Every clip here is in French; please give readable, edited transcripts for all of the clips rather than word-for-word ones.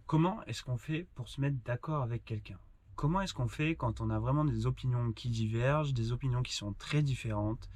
Comment est-ce qu'on fait pour se mettre d'accord avec quelqu'un? Comment est-ce qu'on fait quand on a vraiment des opinions qui divergent, des opinions qui sont très différentes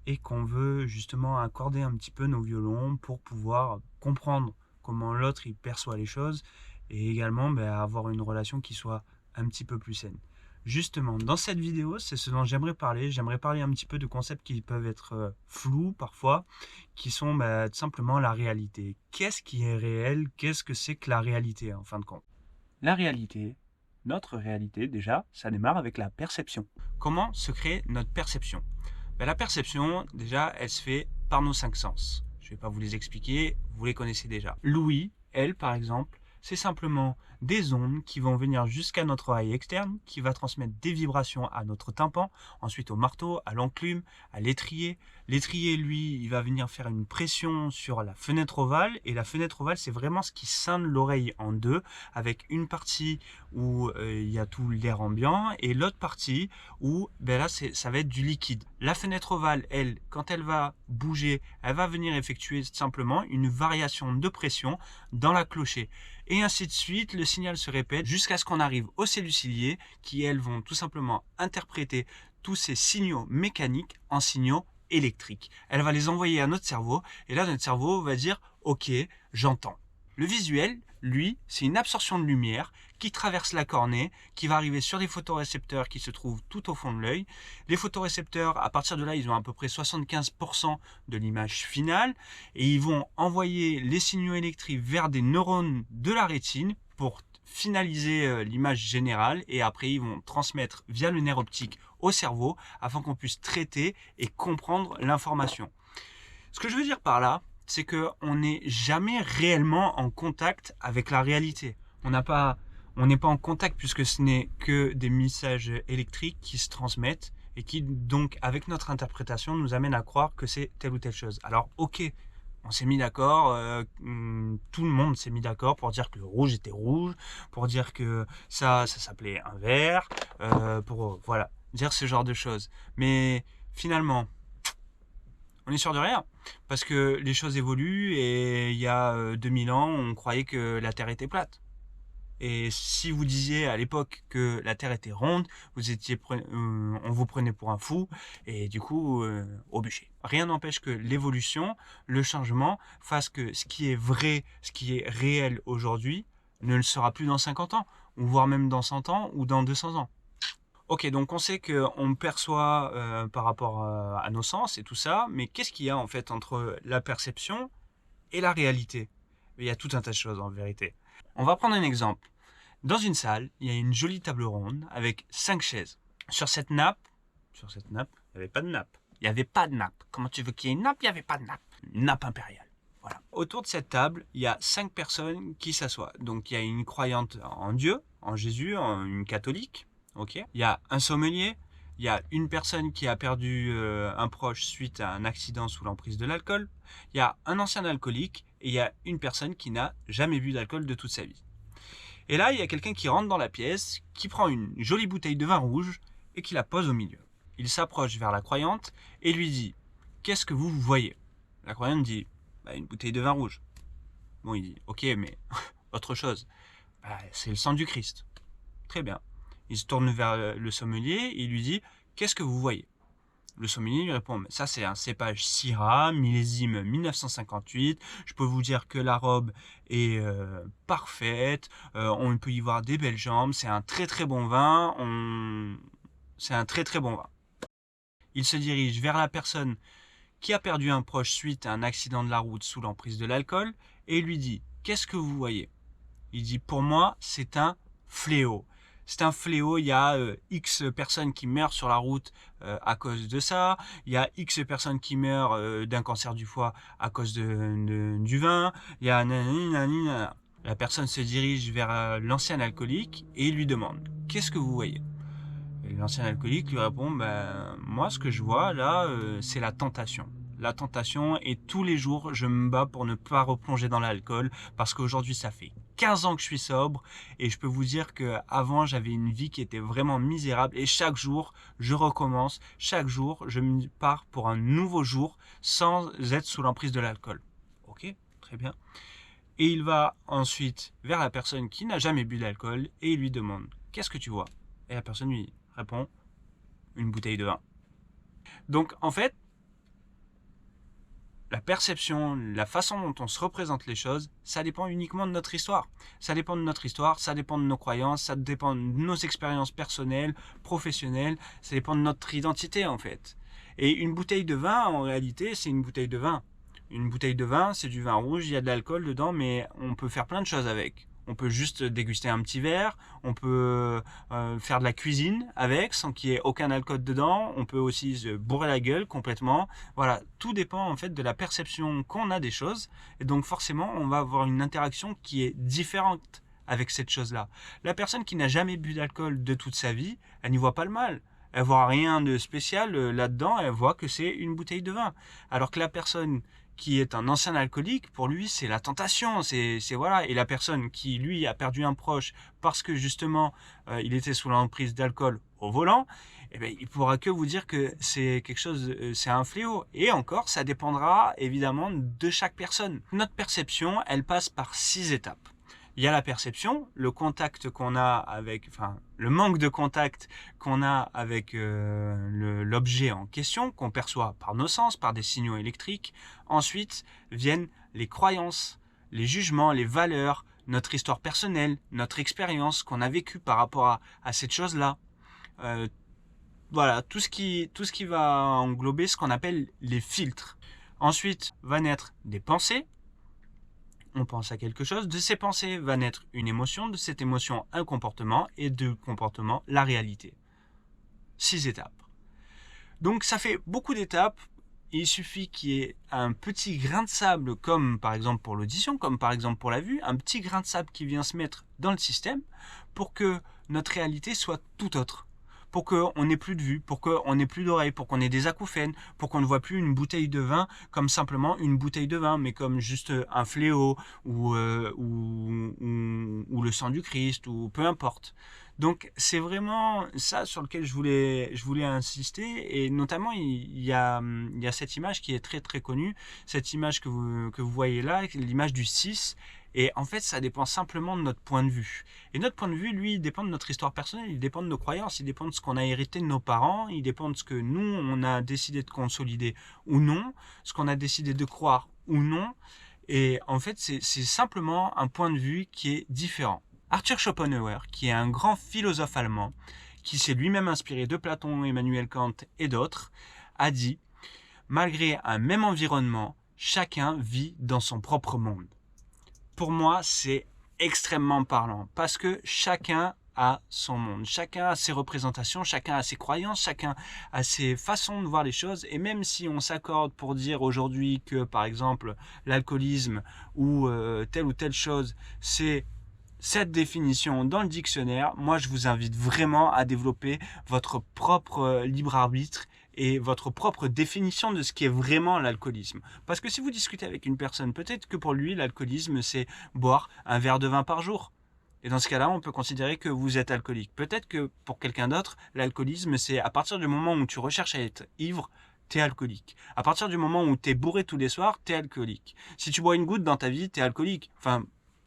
et qu'on veut justement accorder un petit peu nos violons pour pouvoir comprendre comment l'autre il perçoit les choses et également avoir une relation qui soit un petit peu plus saine. Justement, dans cette vidéo, c'est ce dont j'aimerais parler. J'aimerais parler un petit peu de concepts qui peuvent être flous parfois, qui sont tout simplement la réalité. Qu'est-ce qui est réel? Qu'est-ce que c'est que la réalité en fin de compte? La réalité, notre réalité déjà, ça démarre avec la perception. Comment se crée notre perception? La perception, déjà, elle se fait par nos cinq sens. Je ne vais pas vous les expliquer, vous les connaissez déjà. L'ouïe, elle, par exemple, c'est simplement des ondes qui vont venir jusqu'à notre oreille externe, qui va transmettre des vibrations à notre tympan, ensuite au marteau, à l'enclume, à l'étrier. L'étrier, lui, il va venir faire une pression sur la fenêtre ovale, et la fenêtre ovale, c'est vraiment ce qui scinde l'oreille en deux, avec une partie où il y a tout l'air ambiant, et l'autre partie où là, ça va être du liquide. La fenêtre ovale, elle, quand elle va bouger, elle va venir effectuer simplement une variation de pression dans la clochée. Et ainsi de suite, le signal se répète jusqu'à ce qu'on arrive aux cellules ciliées qui, elles, vont tout simplement interpréter tous ces signaux mécaniques en signaux électriques. Elle va les envoyer à notre cerveau et là, notre cerveau va dire « Ok, j'entends ». Le visuel, lui, c'est une absorption de lumière qui traverse la cornée, qui va arriver sur des photorécepteurs qui se trouvent tout au fond de l'œil. Les photorécepteurs, à partir de là, ils ont à peu près 75% de l'image finale et ils vont envoyer les signaux électriques vers des neurones de la rétine pour finaliser l'image générale et après ils vont transmettre via le nerf optique au cerveau afin qu'on puisse traiter et comprendre l'information. Ce que je veux dire par là, c'est qu'on n'est jamais réellement en contact avec la réalité. On n'est pas en contact puisque ce n'est que des messages électriques qui se transmettent et qui donc avec notre interprétation nous amènent à croire que c'est telle ou telle chose. Alors ok, on s'est mis d'accord, tout le monde s'est mis d'accord pour dire que le rouge était rouge, pour dire que ça s'appelait un vert, pour voilà, dire ce genre de choses. Mais finalement, on est sûr de rien, parce que les choses évoluent et il y a 2000 ans, on croyait que la Terre était plate. Et si vous disiez à l'époque que la Terre était ronde, on vous prenait pour un fou et du coup au bûcher. Rien n'empêche que l'évolution, le changement fasse que ce qui est vrai, ce qui est réel aujourd'hui, ne le sera plus dans 50 ans, ou voire même dans 100 ans ou dans 200 ans. Ok, donc on sait qu'on perçoit par rapport à nos sens et tout ça, mais qu'est-ce qu'il y a en fait entre la perception et la réalité? Il y a tout un tas de choses en vérité. On va prendre un exemple. Dans une salle, il y a une jolie table ronde avec 5 chaises. Sur cette nappe, il n'y avait pas de nappe. Il n'y avait pas de nappe. Comment tu veux qu'il y ait une nappe? Il n'y avait pas de nappe. Une nappe impériale. Voilà. Autour de cette table, il y a 5 personnes qui s'assoient. Donc il y a une croyante en Dieu, en Jésus, une catholique. Ok. Il y a un sommelier, il y a une personne qui a perdu un proche suite à un accident sous l'emprise de l'alcool, il y a un ancien alcoolique et il y a une personne qui n'a jamais bu d'alcool de toute sa vie. Et là, il y a quelqu'un qui rentre dans la pièce, qui prend une jolie bouteille de vin rouge et qui la pose au milieu. Il s'approche vers la croyante et lui dit « Qu'est-ce que vous voyez ?» La croyante dit « Une bouteille de vin rouge. » Bon, il dit « Ok, mais autre chose. C'est le sang du Christ. » Très bien. Il se tourne vers le sommelier et il lui dit « Qu'est-ce que vous voyez ?» Le sommelier lui répond « Ça, c'est un cépage Syrah, millésime 1958. Je peux vous dire que la robe est parfaite. On peut y voir des belles jambes. C'est un très très bon vin. C'est un très très bon vin. » Il se dirige vers la personne qui a perdu un proche suite à un accident de la route sous l'emprise de l'alcool et lui dit « Qu'est-ce que vous voyez ?» Il dit « Pour moi, c'est un fléau. C'est un fléau, il y a X personnes qui meurent sur la route à cause de ça, il y a X personnes qui meurent d'un cancer du foie à cause du vin, il y a nanana. La personne se dirige vers l'ancien alcoolique et il lui demande « Qu'est-ce que vous voyez ?» Et l'ancien alcoolique lui répond moi ce que je vois là c'est la tentation. La tentation et tous les jours je me bats pour ne pas replonger dans l'alcool parce qu'aujourd'hui ça fait 15 ans que je suis sobre et je peux vous dire qu'avant j'avais une vie qui était vraiment misérable et chaque jour je recommence, chaque jour je me pars pour un nouveau jour sans être sous l'emprise de l'alcool. Ok, très bien. Et il va ensuite vers la personne qui n'a jamais bu d'alcool et il lui demande « Qu'est-ce que tu vois ?» Et la personne lui répond « Une bouteille de vin. » Donc en fait, la perception, la façon dont on se représente les choses, ça dépend uniquement de notre histoire. Ça dépend de notre histoire, ça dépend de nos croyances, ça dépend de nos expériences personnelles, professionnelles, ça dépend de notre identité en fait. Et une bouteille de vin, en réalité, c'est une bouteille de vin. Une bouteille de vin, c'est du vin rouge, il y a de l'alcool dedans, mais on peut faire plein de choses avec. On peut juste déguster un petit verre, on peut faire de la cuisine avec sans qu'il y ait aucun alcool dedans, on peut aussi se bourrer la gueule complètement. Voilà, tout dépend en fait de la perception qu'on a des choses et donc forcément on va avoir une interaction qui est différente avec cette chose-là. La personne qui n'a jamais bu d'alcool de toute sa vie, elle n'y voit pas le mal. Elle voit rien de spécial là-dedans, elle voit que c'est une bouteille de vin. Alors que la personne qui est un ancien alcoolique, pour lui, c'est la tentation, c'est voilà. Et la personne qui, lui, a perdu un proche parce que justement, il était sous l'emprise d'alcool au volant, eh bien, il pourra que vous dire que c'est quelque chose, c'est un fléau. Et encore, ça dépendra évidemment de chaque personne. Notre perception, elle passe par 6 étapes. Il y a la perception, le contact qu'on a avec, enfin, le manque de contact qu'on a avec l'objet en question, qu'on perçoit par nos sens, par des signaux électriques. Ensuite viennent les croyances, les jugements, les valeurs, notre histoire personnelle, notre expérience qu'on a vécue par rapport à cette chose-là. Voilà, tout ce qui va englober ce qu'on appelle les filtres. Ensuite va naître des pensées. On pense à quelque chose, de ces pensées va naître une émotion, de cette émotion un comportement et de comportement la réalité. 6 étapes. Donc ça fait beaucoup d'étapes, il suffit qu'il y ait un petit grain de sable comme par exemple pour l'audition, comme par exemple pour la vue, un petit grain de sable qui vient se mettre dans le système pour que notre réalité soit tout autre. Pour qu'on n'ait plus de vue, pour qu'on n'ait plus d'oreilles, pour qu'on ait des acouphènes, pour qu'on ne voit plus une bouteille de vin comme simplement une bouteille de vin, mais comme juste un fléau ou le sang du Christ ou peu importe. Donc c'est vraiment ça sur lequel je voulais insister et notamment il y a cette image qui est très très connue, cette image que vous voyez là, l'image du 6. Et en fait, ça dépend simplement de notre point de vue. Et notre point de vue, lui, il dépend de notre histoire personnelle, il dépend de nos croyances, il dépend de ce qu'on a hérité de nos parents, il dépend de ce que nous, on a décidé de consolider ou non, ce qu'on a décidé de croire ou non. Et en fait, c'est simplement un point de vue qui est différent. Arthur Schopenhauer, qui est un grand philosophe allemand, qui s'est lui-même inspiré de Platon, Emmanuel Kant et d'autres, a dit « Malgré un même environnement, chacun vit dans son propre monde ». Pour moi, c'est extrêmement parlant parce que chacun a son monde, chacun a ses représentations, chacun a ses croyances, chacun a ses façons de voir les choses. Et même si on s'accorde pour dire aujourd'hui que, par exemple, l'alcoolisme ou telle chose, c'est cette définition dans le dictionnaire, moi je vous invite vraiment à développer votre propre libre arbitre et votre propre définition de ce qui est vraiment l'alcoolisme. Parce que si vous discutez avec une personne, peut-être que pour lui, l'alcoolisme, c'est boire un verre de vin par jour. Et dans ce cas-là, on peut considérer que vous êtes alcoolique. Peut-être que pour quelqu'un d'autre, l'alcoolisme, c'est à partir du moment où tu recherches à être ivre, t'es alcoolique. À partir du moment où t'es bourré tous les soirs, t'es alcoolique. Si tu bois une goutte dans ta vie, t'es alcoolique. Enfin,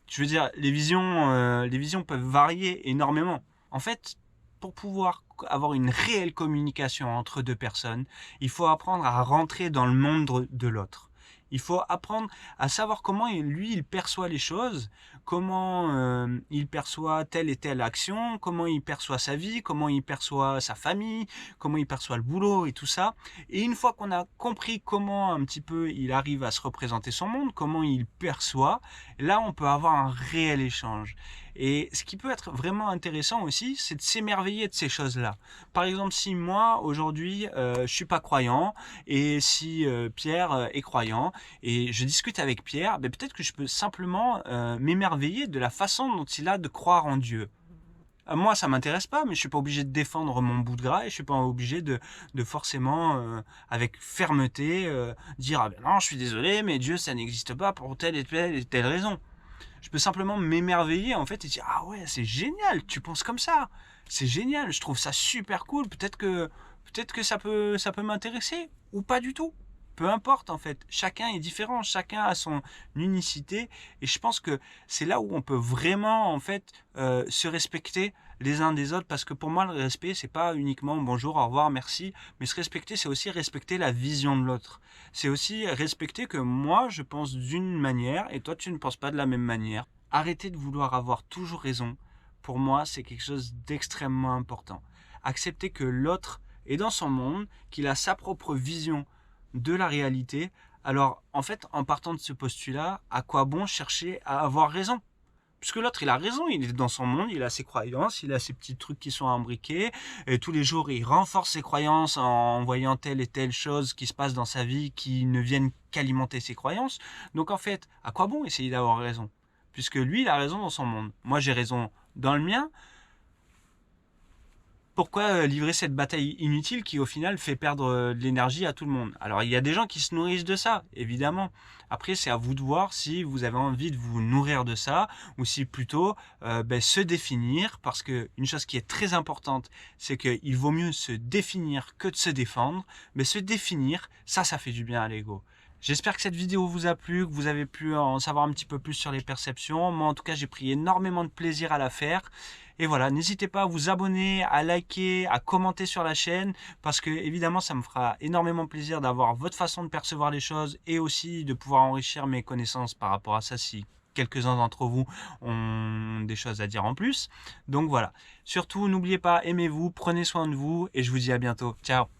je veux dire, les visions peuvent varier énormément. En fait, pour pouvoir avoir une réelle communication entre deux personnes, il faut apprendre à rentrer dans le monde de l'autre. Il faut apprendre à savoir comment lui il perçoit les choses, comment il perçoit telle et telle action, comment il perçoit sa vie, comment il perçoit sa famille, comment il perçoit le boulot et tout ça. Et une fois qu'on a compris comment un petit peu il arrive à se représenter son monde, comment il perçoit, là on peut avoir un réel échange. Et ce qui peut être vraiment intéressant aussi, c'est de s'émerveiller de ces choses-là. Par exemple, si moi, aujourd'hui, je suis pas croyant, et si Pierre est croyant, et je discute avec Pierre, ben peut-être que je peux simplement m'émerveiller de la façon dont il a de croire en Dieu. Moi, ça m'intéresse pas, mais je suis pas obligé de défendre mon bout de gras et je suis pas obligé de forcément, avec fermeté, dire ah ben non, je suis désolé, mais Dieu, ça n'existe pas pour telle et telle raison. Je peux simplement m'émerveiller en fait et dire ah ouais, c'est génial, tu penses comme ça, c'est génial, je trouve ça super cool, peut-être que ça peut m'intéresser ou pas du tout. peu importe en fait, chacun est différent, chacun a son unicité et je pense que c'est là où on peut vraiment en fait se respecter les uns des autres, parce que pour moi le respect c'est pas uniquement bonjour, au revoir, merci, mais se respecter c'est aussi respecter la vision de l'autre. C'est aussi respecter que moi je pense d'une manière et toi tu ne penses pas de la même manière. Arrêtez de vouloir avoir toujours raison. Pour moi, c'est quelque chose d'extrêmement important. Accepter que l'autre est dans son monde, qu'il a sa propre vision de la réalité. Alors, en fait, en partant de ce postulat, à quoi bon chercher à avoir raison? Puisque l'autre, il a raison, il est dans son monde, il a ses croyances, il a ses petits trucs qui sont imbriqués, et tous les jours, il renforce ses croyances en voyant telle et telle chose qui se passe dans sa vie qui ne viennent qu'alimenter ses croyances. Donc en fait, à quoi bon essayer d'avoir raison? Puisque lui, il a raison dans son monde. Moi, j'ai raison dans le mien. Pourquoi livrer cette bataille inutile qui au final fait perdre de l'énergie à tout le monde? Alors il y a des gens qui se nourrissent de ça, évidemment. Après c'est à vous de voir si vous avez envie de vous nourrir de ça ou si plutôt se définir, parce que une chose qui est très importante, c'est qu'il vaut mieux se définir que de se défendre. Mais se définir, ça fait du bien à l'ego. J'espère que cette vidéo vous a plu, que vous avez pu en savoir un petit peu plus sur les perceptions. Moi en tout cas j'ai pris énormément de plaisir à la faire. Et voilà, n'hésitez pas à vous abonner, à liker, à commenter sur la chaîne, parce que évidemment ça me fera énormément plaisir d'avoir votre façon de percevoir les choses et aussi de pouvoir enrichir mes connaissances par rapport à ça si quelques-uns d'entre vous ont des choses à dire en plus. Donc voilà, surtout n'oubliez pas, aimez-vous, prenez soin de vous et je vous dis à bientôt. Ciao!